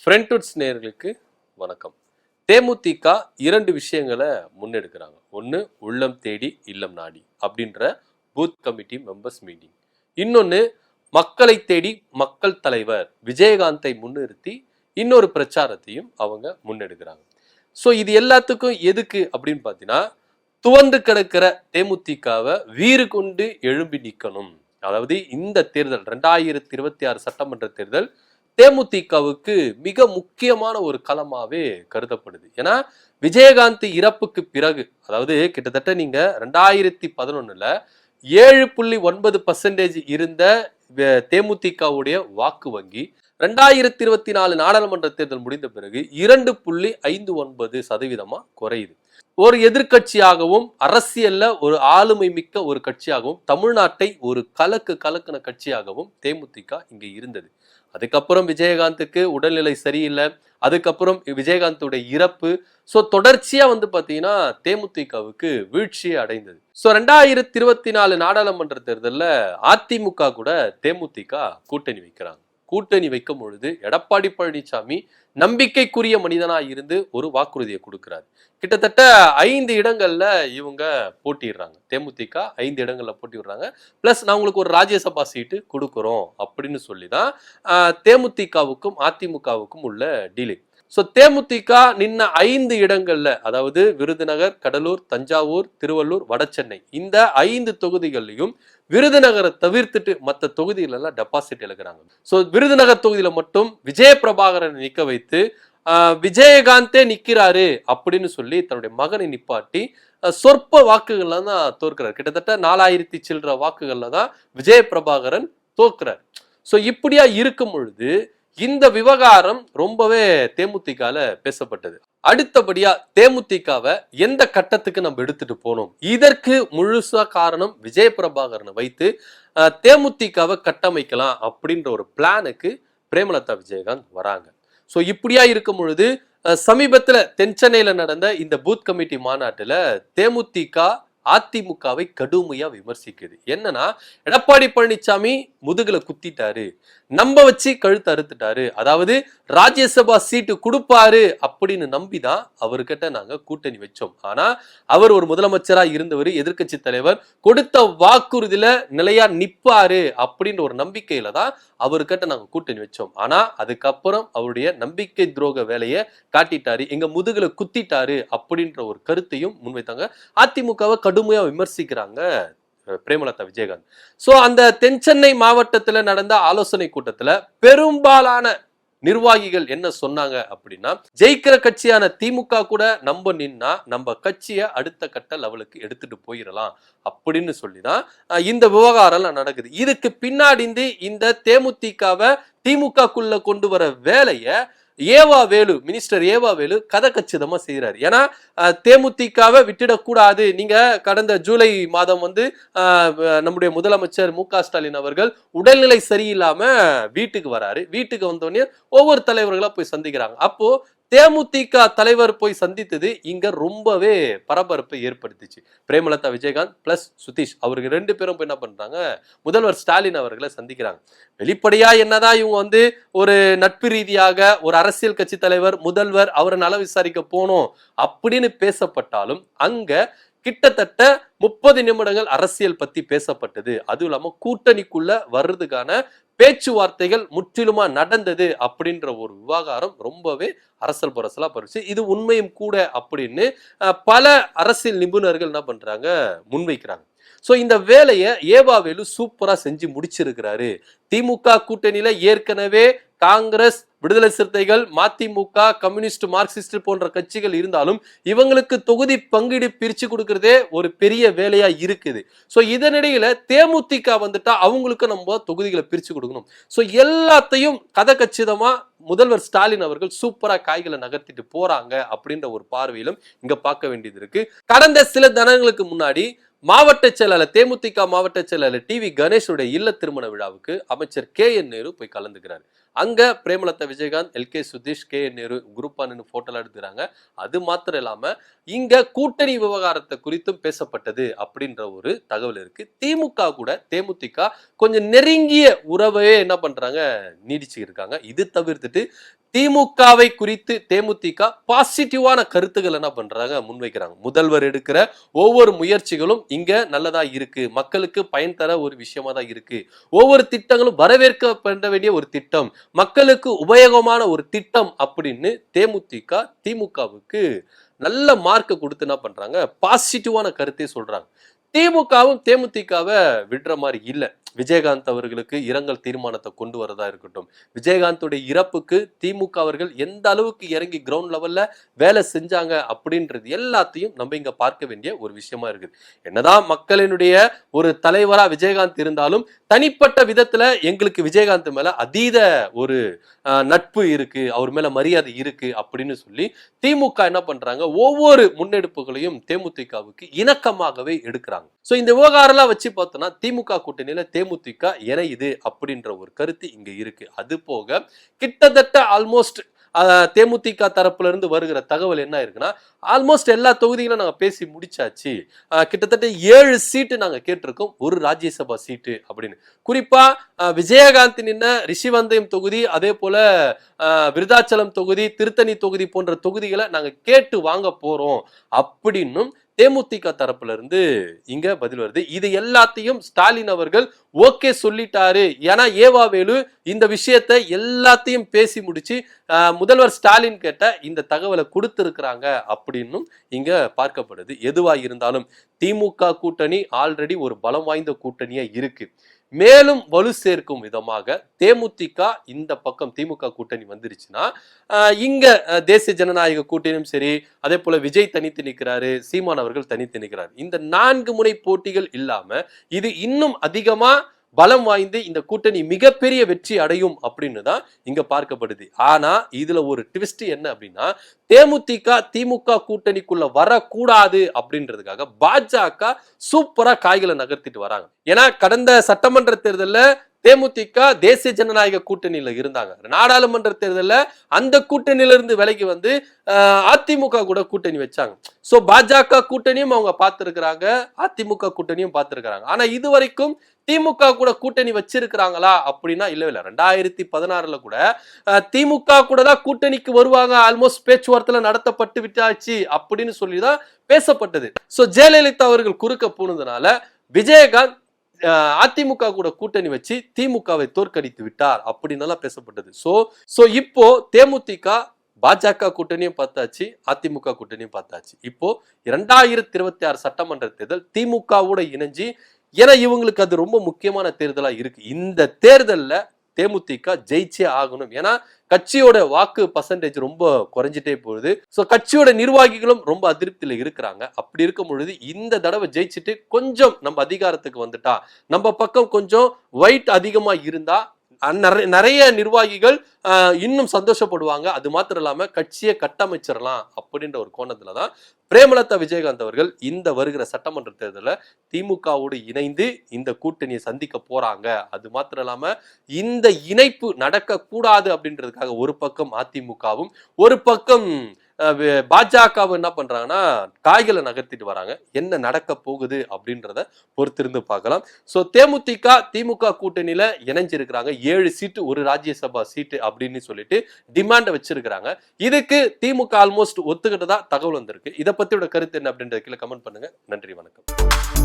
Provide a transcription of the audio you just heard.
ஃப்ரெண்ட்வுட்ஸ் நேயர்களுக்கு வணக்கம். தேமுதிக இரண்டு விஷயங்களை முன்னெடுக்கிறாங்க. ஒன்று உள்ளம் தேடி இல்லம் நாடி அப்படின்ற பூத் கமிட்டி மெம்பர்ஸ் மீட்டிங். இன்னொன்று மக்களை தேடி மக்கள் தலைவர் விஜயகாந்தை முன்னிறுத்தி இன்னொரு பிரச்சாரத்தையும் அவங்க முன்னெடுக்கிறாங்க. ஸோ இது எல்லாத்துக்கும் எதுக்கு அப்படின்னு பார்த்தீங்கன்னா, துவந்து கிடக்கிற தேமுதிகவை வீறு கொண்டு எழும்பி நிற்கணும். அதாவது இந்த தேர்தல் 2026 சட்டமன்ற தேர்தல் தேமுதிகவுக்கு மிக முக்கியமான ஒரு களமாவே கருதப்படுது. ஏன்னா விஜயகாந்த் இறப்புக்கு பிறகு, அதாவது கிட்டத்தட்ட நீங்க 2011 7.9% இருந்த தேமுதிகவுடைய வாக்கு வங்கி 2024 நாடாளுமன்ற தேர்தல் முடிந்த பிறகு 2.59% குறையுது. ஒரு எதிர்கட்சியாகவும் அரசியல்ல ஒரு ஆளுமை மிக்க ஒரு கட்சியாகவும் தமிழ்நாட்டை ஒரு கலக்கின கட்சியாகவும் தேமுதிக இங்க இருந்தது. அதுக்கப்புறம் விஜயகாந்துக்கு உடல்நிலை சரியில்லை, அதுக்கப்புறம் விஜயகாந்தோட இறப்பு. ஸோ தொடர்ச்சியா பாத்தீங்கன்னா தேமுதிகவுக்கு வீழ்ச்சியை அடைந்தது. ஸோ 2024 நாடாளுமன்ற தேர்தலில் அதிமுக கூட தேமுதிக கூட்டணி வைக்கிறாங்க. கூட்டணி வைக்கும் பொழுது எடப்பாடி பழனிசாமி நம்பிக்கைக்குரிய மனிதனா இருந்து ஒரு வாக்குறுதியை கொடுக்கிறார். கிட்டத்தட்ட 5 இடங்கள்ல இவங்க போட்டிடுறாங்க. தேமுதிக 5 இடங்கள்ல போட்டிடுறாங்க. பிளஸ் நான் உங்களுக்கு ஒரு ராஜ்யசபா சீட்டு கொடுக்குறோம் அப்படின்னு சொல்லிதான் தேமுதிகவுக்கும் அதிமுகவுக்கும் உள்ள டீலிங். ஸோ தேமுதிக நின்ன 5 இடங்கள்ல, அதாவது விருதுநகர், கடலூர், தஞ்சாவூர், திருவள்ளூர், வடசென்னை, இந்த 5 தொகுதிகள்லையும் விருதுநகரை தவிர்த்துட்டு மற்ற தொகுதிகள் எல்லாம் டெபாசிட் இழக்கிறாங்க. ஸோ விருதுநகர் தொகுதியில மட்டும் விஜய பிரபாகரனை நிக்க வைத்து விஜயகாந்தே நிக்கிறாரு அப்படின்னு சொல்லி தன்னுடைய மகனை நிப்பாட்டி சொற்ப வாக்குகள்ல தான் தோற்கிறார். கிட்டத்தட்ட 4000 சில்லற வாக்குகள்ல தான் விஜய பிரபாகரன் தோற்கிறார். ஸோ இப்படியா இருக்கும் பொழுது இந்த விவகாரம் ரொம்பவே தேமுதிகல பேசப்பட்டது. அடுத்தபடியா தேமுதிகவை எந்த கட்டத்துக்கு நம்ம எடுத்துட்டு போனோம், இதற்கு முழுசா காரணம் விஜய பிரபாகரனை வைத்து தேமுதிகவை கட்டமைக்கலாம் அப்படின்ற ஒரு பிளானுக்கு பிரேமலதா விஜயகாந்த் வராங்க. ஸோ இப்படியா இருக்கும் பொழுது சமீபத்துல தென்சென்னையில நடந்த இந்த பூத் கமிட்டி மாநாட்டுல தேமுதிக அதிமுகவை கடுமையா விமர்சிக்குது. என்னன்னா, எடப்பாடி பழனிசாமி முதுகுல குத்திட்டாரு, நம்ப வச்சு கழுத்து அறுத்துட்டாரு, அதாவது ராஜ்யசபா சீட்டு கொடுப்பாரு அப்படின்னு நம்பிதான் அவர்கிட்ட நாங்க கூட்டணி வச்சோம். ஆனா அவர் ஒரு முதலமைச்சரா இருந்தவர், எதிர்கட்சி தலைவர், கொடுத்த வாக்குறுதியில நிலையா நிப்பாரு அப்படின்ற ஒரு நம்பிக்கையில தான் அவர்கிட்ட நாங்க கூட்டணி வச்சோம். ஆனா அதுக்கப்புறம் அவருடைய நம்பிக்கை துரோக வேலையை காட்டிட்டாரு, எங்க முதுகுல குத்திட்டாரு அப்படின்ற ஒரு கருத்தையும் முன்வைத்தாங்க. அதிமுகவை கடுமையா விமர்சிக்கிறாங்க பிரேமலதா விஜயகாந்த். சோ அந்த தென்சென்னை மாவட்டத்துல நடந்த ஆலோசனை கூட்டத்துல பெரும்பாலான நிர்வாகிகள் என்ன சொன்னாங்க அப்படின்னா, ஜெயிக்கிற கட்சியான திமுக கூட நம்ம நின்னா நம்ம கட்சியை அடுத்த கட்ட லெவலுக்கு எடுத்துட்டு போயிடலாம் அப்படின்னு சொல்லிதான் இந்த விவகாரம் நடக்குது. இதுக்கு பின்னாடி இந்த தேமுதிகவை திமுகக்குள்ள கொண்டு வர வேலையை மினிஸ்டர் ஏவா வேலு கதை கச்சிதமா செய்யறாரு. ஏன்னா தேமுதிகவை விட்டுடக்கூடாது. நீங்க கடந்த ஜூலை மாதம் நம்முடைய முதலமைச்சர் மு.க. ஸ்டாலின் அவர்கள் உடல்நிலை சரியில்லாம வீட்டுக்கு வராரு. வீட்டுக்கு வந்தோடனே ஒவ்வொரு தலைவர்களா போய் சந்திக்கிறாங்க. அப்போ தேமுதிக தலைவர் போய் சந்தித்தது இங்க ரொம்பவே பரபரப்பை ஏற்படுத்திச்சு. பிரேமலதா விஜயகாந்த் பிளஸ் சுதீஷ் அவருக்கு 2 பேரும் என்ன பண்றாங்க, முதல்வர் ஸ்டாலின் அவர்களை சந்திக்கிறாங்க. வெளிப்படையா என்னதான் இவங்க ஒரு நட்பு ரீதியாக ஒரு அரசியல் கட்சி தலைவர் முதல்வர் அவரை நல விசாரிக்க போனோம் அப்படின்னு பேசப்பட்டாலும் அங்க கிட்டத்தட்ட 30 நிமிடங்கள் அரசியல் பத்தி பேசப்பட்டது. அதுவும் இல்லாம கூட்டணிக்குள்ள வர்றதுக்கான பேச்சுவார்த்தைகள் முற்றிலுமா நடந்தது அப்படின்ற ஒரு விவகாரம் ரொம்பவே அரசல் பரசலா பறிச்சு. இது உண்மையும் கூட அப்படின்னு பல அரசியல் நிபுணர்கள் என்ன பண்றாங்க, முன்வைக்கிறாங்க. சோ இந்த வேலையை ஏவாவேலு சூப்பரா செஞ்சு முடிச்சிருக்கிறாரு. திமுக கூட்டணியில ஏற்கனவே காங்கிரஸ், விடுதலை சிறுத்தைகள், மதிமுக, கம்யூனிஸ்ட், மார்க்சிஸ்ட் போன்ற கட்சிகள் இருந்தாலும் இவங்களுக்கு தொகுதி பங்கீடு பிரிச்சு கொடுக்கறதே ஒரு பெரிய வேலையா இருக்குது. சோ இதனிடையில தேமுதிக வந்துட்டா அவங்களுக்கு நம்ம தொகுதிகளை பிரிச்சு கொடுக்கணும். சோ எல்லாத்தையும் கதை கச்சிதமா முதல்வர் ஸ்டாலின் அவர்கள் சூப்பரா காய்களை நகர்த்திட்டு போறாங்க அப்படின்ற ஒரு பார்வையிலும் இங்க பார்க்க வேண்டியது இருக்கு. கடந்த சில தினங்களுக்கு முன்னாடி மாவட்ட செயலாளர் தேமுதிக மாவட்ட செயலாளர் டிவி கணேஷுடைய இல்ல திருமண விழாவுக்கு அமைச்சர் KN நேரு போய் கலந்துக்கிறாரு. அங்க பிரேமலதா விஜயகாந்த், LK சுதீஷ், KN நேரு குரூப்பா நின்று போட்டோலாம் எடுத்துக்கிறாங்க. அது மாத்திரம் இல்லாம இங்க கூட்டணி விவகாரத்தை குறித்தும் பேசப்பட்டது அப்படின்ற ஒரு தகவல் இருக்கு. திமுக கூட தேமுதிக கொஞ்சம் நெருங்கிய உறவையே என்ன பண்றாங்க, நீடிச்சு இருக்காங்க. இது தவிர்த்துட்டு திமுகவை குறித்து தேமுதிக பாசிட்டிவான கருத்துக்கள் என்ன பண்றாங்க, முன்வைக்கிறாங்க. முதல்வர் எடுக்கிற ஒவ்வொரு முயற்சிகளும் இங்க நல்லதா இருக்கு, மக்களுக்கு பயன் தர ஒரு விஷயமா தான் இருக்கு, ஒவ்வொரு திட்டங்களும் வரவேற்கப்பட வேண்டிய ஒரு திட்டம், மக்களுக்கு உபயோகமான ஒரு திட்டம் அப்படின்னு தேமுதிக திமுகவுக்கு நல்ல மார்க் கொடுத்து என்ன பண்றாங்க, பாசிட்டிவான கருத்தை சொல்றாங்க. திமுகவும் தேமுதிகவை விடுற மாதிரி இல்ல. விஜயகாந்த் அவர்களுக்கு இரங்கல் தீர்மானத்தை கொண்டு வரதா இருக்கட்டும், விஜயகாந்தோட இறப்புக்கு திமுக அவர்கள் எந்த அளவுக்கு இறங்கி கிரவுண்ட் லெவல்ல வேலை செஞ்சாங்க அப்படின்றது எல்லாத்தையும் நம்ம இங்க பார்க்க வேண்டிய ஒரு விஷயமா இருக்குது. என்னதான் மக்களினுடைய ஒரு தலைவரா விஜயகாந்த் இருந்தாலும் தனிப்பட்ட விதத்துல எங்களுக்கு விஜயகாந்த் மேல அதீத ஒரு நட்பு இருக்கு, அவர் மேல மரியாதை இருக்கு அப்படின்னு சொல்லி திமுக என்ன பண்றாங்க, ஒவ்வொரு முன்னெடுப்புகளையும் தேமுதிகவுக்கு இணக்கமாகவே எடுக்கிறாங்க. சோ இந்த விவகாரம் வச்சு பார்த்தோம்னா திமுக கூட்டணியில தேமுதிக இணையுது அப்படின்ற ஒரு கருத்து இங்க இருக்கு. அது போக கிட்டத்தட்ட ஆல்மோஸ்ட் தேமுதிக தரப்புல இருந்து வருகிற தகவல் என்ன இருக்குன்னா, ஆல்மோஸ்ட் எல்லா தொகுதிகளும் நாங்க பேசி முடிச்சாச்சு, கிட்டத்தட்ட 7 சீட்டு நாங்க கேட்டிருக்கோம், ஒரு ராஜ்யசபா சீட்டு அப்படின்னு. குறிப்பா விஜயகாந்த் நின்ன ரிஷிவந்தயம் தொகுதி, அதே போல விருதாச்சலம் தொகுதி, திருத்தணி தொகுதி போன்ற தொகுதிகளை நாங்க கேட்டு வாங்க போறோம் அப்படின்னும் தேமுதிக தரப்புல இருந்து இங்க பதில் வருது. இது எல்லாத்தையும் ஸ்டாலின் அவர்கள் ஓகே சொல்லிட்டாரு. ஏன்னா ஏவாவேலு இந்த விஷயத்தை எல்லாத்தையும் பேசி முடிச்சு முதல்வர் ஸ்டாலின் கேட்ட இந்த தகவலை கொடுத்திருக்கிறாங்க அப்படின்னும் இங்க பார்க்கப்படுது. எதுவா இருந்தாலும் திமுக கூட்டணி ஆல்ரெடி ஒரு பலம் வாய்ந்த கூட்டணியா இருக்கு. மேலும் வலு சேர்க்கும் விதமாக தேமுதிக இந்த பக்கம் திமுக கூட்டணி வந்துருச்சுன்னா, இங்க தேசிய ஜனநாயக கூட்டணியும் சரி, அதே போல விஜய் தனித்து நிற்கிறாரு, சீமான் அவர்கள் தனித்து நிற்கிறார். இந்த 4 முனை போட்டிகள் இல்லாம இது இன்னும் அதிகமா பலம் வாய்ந்து இந்த கூட்டணி மிகப்பெரிய வெற்றி அடையும் அப்படின்னு தான் இங்க பார்க்கப்படுது. ஆனா இதுல ஒரு ட்விஸ்ட் என்ன அப்படின்னா, தேமுதிக திமுக கூட்டணிக்குள்ள வரக்கூடாது அப்படின்றதுக்காக பாஜக சூப்பரா காய்களை நகர்த்திட்டு வராங்க. ஏன்னா கடந்த சட்டமன்ற தேர்தல்ல தேமுதிக தேசிய ஜனநாயக கூட்டணியில இருந்தாங்க. நாடாளுமன்ற தேர்தலில் அந்த கூட்டணியில இருந்து விலகி வந்து அதிமுக கூட கூட்டணி வச்சாங்க. சோ பாஜக கூட்டணியும் அவங்க பார்த்திருக்கிறாங்க, அதிமுக கூட்டணியும் பார்த்திருக்கிறாங்க. ஆனா இது வரைக்கும் திமுக கூட கூட்டணி வச்சிருக்கிறாங்களா அப்படின்னா இல்ல. 2016 கூட திமுக கூட தான் கூட்டணிக்கு வருவாங்க, ஆல்மோஸ்ட் பேச்சுவார்த்தை நடத்தப்பட்டு விட்டாச்சு அப்படின்னு சொல்லிதான் பேசப்பட்டது. சோ ஜெயலலிதா அவர்கள் குறுக்க போனதுனால விஜயகாந்த் அதிமுக கூட கூட்டணி வச்சு திமுகவை தோற்கடித்து விட்டார் அப்படின்னு பேசப்பட்டது. சோ இப்போ தேமுதிக பாஜக கூட்டணியும் பார்த்தாச்சு, அதிமுக கூட்டணியும் பார்த்தாச்சு. இப்போ 2026 சட்டமன்ற தேர்தல் திமுகவோட இணைஞ்சு, ஏன்னா இவங்களுக்கு அது ரொம்ப முக்கியமான தேர்தலா இருக்கு. இந்த தேர்தல்ல தேமுதிக ஜெயிச்சே ஆகணும். ஏன்னா கட்சியோட வாக்கு பர்சன்டேஜ் ரொம்ப குறைஞ்சிட்டே போகுது. சோ கட்சியோட நிர்வாகிகளும் ரொம்ப அதிருப்தியில இருக்கிறாங்க. அப்படி இருக்கும் பொழுது இந்த தடவை ஜெயிச்சுட்டு கொஞ்சம் நம்ம அதிகாரத்துக்கு வந்துட்டா, நம்ம பக்கம் கொஞ்சம் வெயிட் அதிகமா இருந்தா நிறைய நிர்வாகிகள் இன்னும் சந்தோஷப்படுவாங்க. அது மாத்திரம் இல்லாம கட்சியை கட்டமைச்சிடலாம் அப்படின்ற ஒரு கோணத்துலதான் பிரேமலதா விஜயகாந்த் அவர்கள் இந்த வருகிற சட்டமன்ற தேர்தலில் திமுகவோடு இணைந்து இந்த கூட்டணியை சந்திக்க போறாங்க. அது மாத்திரம் இல்லாம இந்த இணைப்பு நடக்க கூடாது அப்படின்றதுக்காக ஒரு பக்கம் அதிமுகவும் ஒரு பக்கம் பாஜக என்ன பண்றாங்கன்னா காய்களை நகர்த்திட்டு வராங்க. என்ன நடக்க போகுது அப்படின்றத பொறுத்திருந்து பார்க்கலாம். சோ தேமுதிக திமுக கூட்டணியில இணைஞ்சிருக்கிறாங்க. 7 சீட்டு ஒரு ராஜ்யசபா சீட்டு அப்படின்னு சொல்லிட்டு டிமாண்ட வச்சிருக்கிறாங்க. இதுக்கு திமுக ஆல்மோஸ்ட் ஒத்துக்கிட்டதா தகவல் வந்திருக்கு. இதை பத்தியோட கருத்து என்ன அப்படின்றத கீழே கமெண்ட் பண்ணுங்க. நன்றி, வணக்கம்.